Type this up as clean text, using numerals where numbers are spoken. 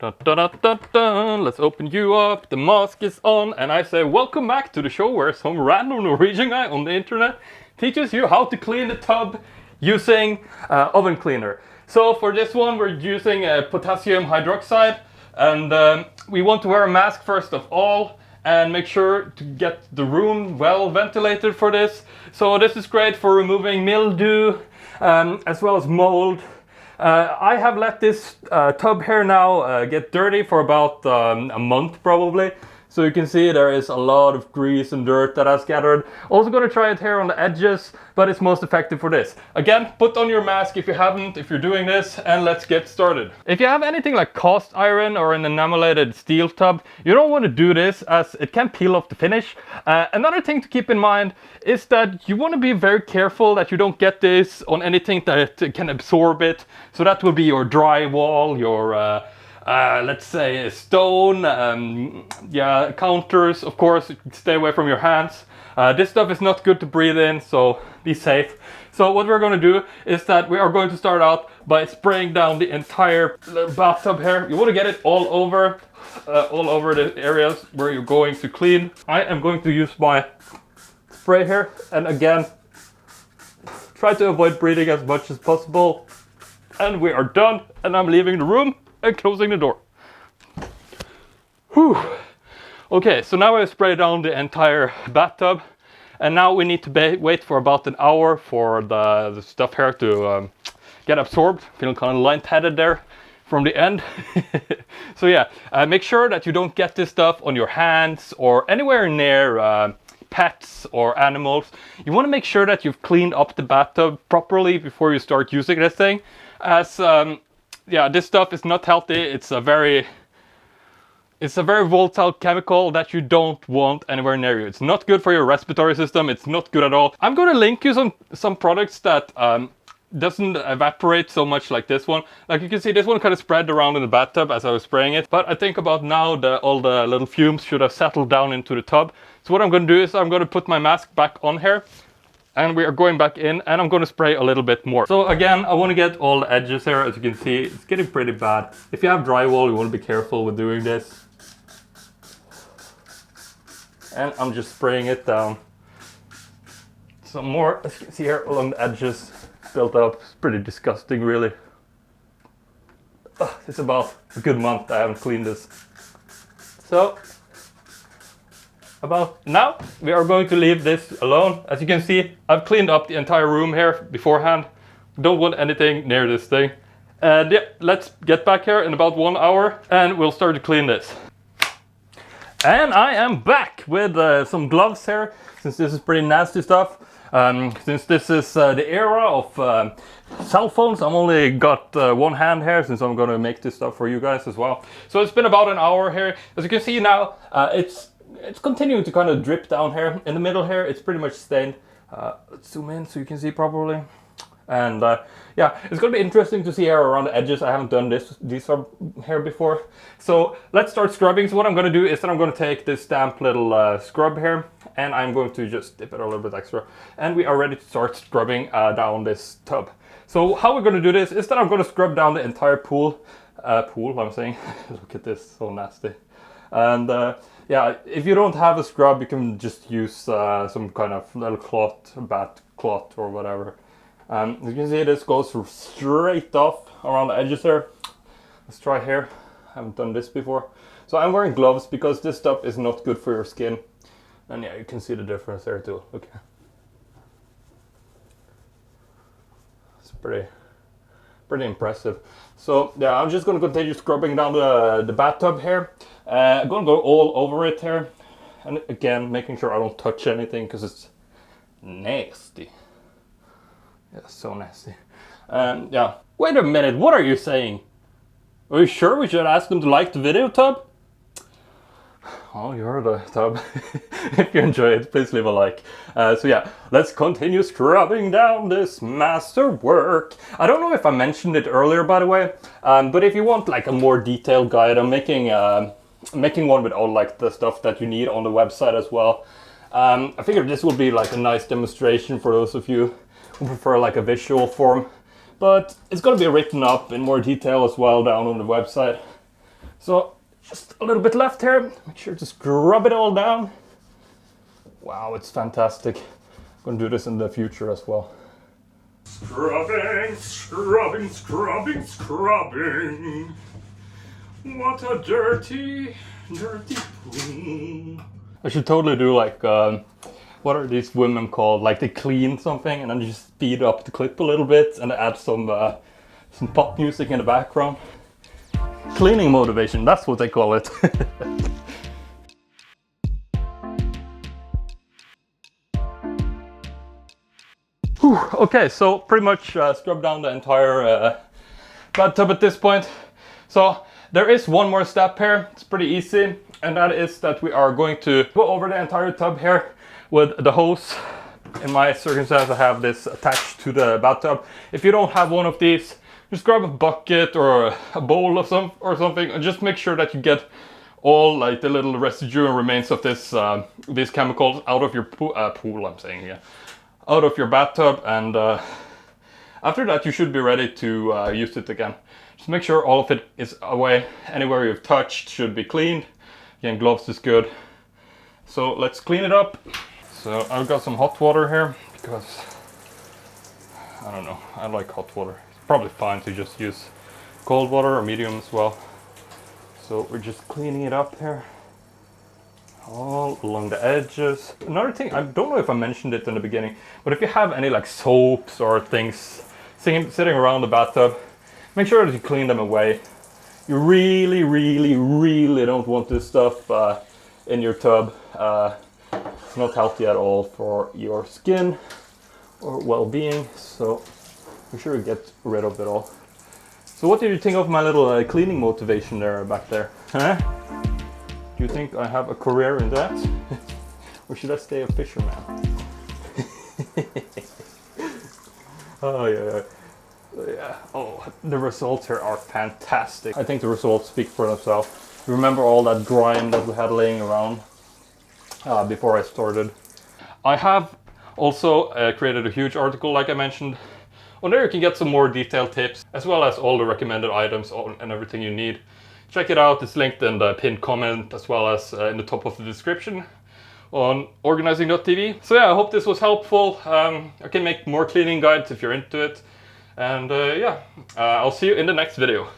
Da, da, da, da, da. Let's open you up, the mask is on, and I say welcome back to the show where some random Norwegian guy on the internet teaches you how to clean the tub using oven cleaner. So for this one we're using potassium hydroxide, and we want to wear a mask first of all and make sure to get the room well ventilated for this. So this is great for removing mildew as well as mold. I have let this tub here now get dirty for about a month probably. So you can see there is a lot of grease and dirt that has gathered. Also gonna try it here on the edges, but it's most effective for this. Again, put on your mask if you haven't, if you're doing this, and let's get started. If you have anything like cast iron or an enamelated steel tub, you don't want to do this as it can peel off the finish. Another thing to keep in mind is that you want to be very careful that you don't get this on anything that can absorb it. So that will be your drywall, your let's say stone, counters. Of course, stay away from your hands. This stuff is not good to breathe in, so be safe. So what we're going to do is that we are going to start out by spraying down the entire bathtub here. You want to get it all over the areas where you're going to clean. I am going to use my spray here, and again, try to avoid breathing as much as possible. And we are done, and I'm leaving the room and closing the door. Whew. Okay, so now I spray down the entire bathtub, and now we need to wait for about an hour for the stuff here to get absorbed. Feeling kind of light-headed there from the end. So yeah, make sure that you don't get this stuff on your hands or anywhere near pets or animals. You want to make sure that you've cleaned up the bathtub properly before you start using this thing, as this stuff is not healthy. It's a very volatile chemical that you don't want anywhere near you. It's not good for your respiratory system. It's not good at all. I'm going to link you some products that doesn't evaporate so much like this one. Like you can see, this one kind of spread around in the bathtub as I was spraying it. But I think about now all the little fumes should have settled down into the tub. So what I'm going to do is I'm going to put my mask back on here. And we are going back in, and I'm going to spray a little bit more. So again, I want to get all the edges here. As you can see, it's getting pretty bad. If you have drywall, you want to be careful with doing this. And I'm just spraying it down. Some more, as you can see here, along the edges, built up. It's pretty disgusting, really. It's about a good month I haven't cleaned this. So about now, we are going to leave this alone. As you can see, I've cleaned up the entire room here beforehand. Don't want anything near this thing. And yeah, let's get back here in about 1 hour and we'll start to clean this. And I am back with some gloves here, since this is pretty nasty stuff. Since this is the era of cell phones, I've only got one hand here, since I'm going to make this stuff for you guys as well. So it's been about an hour here. As you can see now, it's continuing to kind of drip down here. In the middle here, it's pretty much stained. Let's zoom in so you can see properly. And yeah, it's going to be interesting to see here around the edges. I haven't done these here before. So let's start scrubbing. So what I'm going to do is that I'm going to take this damp little scrub here, and I'm going to just dip it a little bit extra. And we are ready to start scrubbing down this tub. So how we're going to do this is that I'm going to scrub down the entire pool, I'm saying. Look at this, so nasty. And yeah, if you don't have a scrub, you can just use some kind of little cloth, bath cloth or whatever. As you can see, this goes straight off around the edges there. Let's try here. I haven't done this before. So I'm wearing gloves because this stuff is not good for your skin. And yeah, you can see the difference there too. Look here. It's pretty impressive. So yeah, I'm just going to continue scrubbing down the bathtub here. I'm going to go all over it here. And again, making sure I don't touch anything because it's nasty. Yeah, so nasty. Yeah. Wait a minute, what are you saying? Are you sure we should ask them to like the video, Tub? Oh, you're the Tub. If you enjoy it, please leave a like. So yeah, let's continue scrubbing down this masterwork. I don't know if I mentioned it earlier, by the way, but if you want like a more detailed guide, I'm making one with all like the stuff that you need on the website as well. I figured this will be like a nice demonstration for those of you who prefer like a visual form, but it's going to be written up in more detail as well down on the website. So just a little bit left here. Make sure to scrub it all down. Wow, it's fantastic. I'm gonna do this in the future as well. Scrubbing, scrubbing, scrubbing, scrubbing. What a dirty, dirty pool. I should totally do like, what are these women called? Like they clean something and then just speed up the clip a little bit and add some pop music in the background. Cleaning motivation, that's what they call it. Whew, okay, so pretty much scrubbed down the entire bathtub at this point. So there is one more step here, it's pretty easy, and that is that we are going to go over the entire tub here with the hose. In my circumstance, I have this attached to the bathtub. If you don't have one of these, just grab a bucket or a bowl of something, and just make sure that you get all like the little residue and remains of this these chemicals out of your pool. I'm saying, yeah, out of your bathtub, and after that you should be ready to use it again. Just make sure all of it is away. Anywhere you've touched should be cleaned. Again, gloves is good. So let's clean it up. So I've got some hot water here because I don't know, I like hot water. It's probably fine to just use cold water or medium as well. So we're just cleaning it up here, all along the edges. Another thing, I don't know if I mentioned it in the beginning, but if you have any like soaps or things sitting around the bathtub, make sure that you clean them away. You really, really, really don't want this stuff in your tub. It's not healthy at all for your skin or well-being, so make sure you get rid of it all. So what did you think of my little cleaning motivation there back there? Huh? Do you think I have a career in that? Or should I stay a fisherman? Oh yeah. Yeah. Oh, the results here are fantastic. I think the results speak for themselves. Remember all that grime that we had laying around before I started. I have also created a huge article, like I mentioned. On there you can get some more detailed tips, as well as all the recommended items and everything you need. Check it out, it's linked in the pinned comment, as well as in the top of the description on organizing.tv. So yeah, I hope this was helpful. I can make more cleaning guides if you're into it. And yeah, I'll see you in the next video.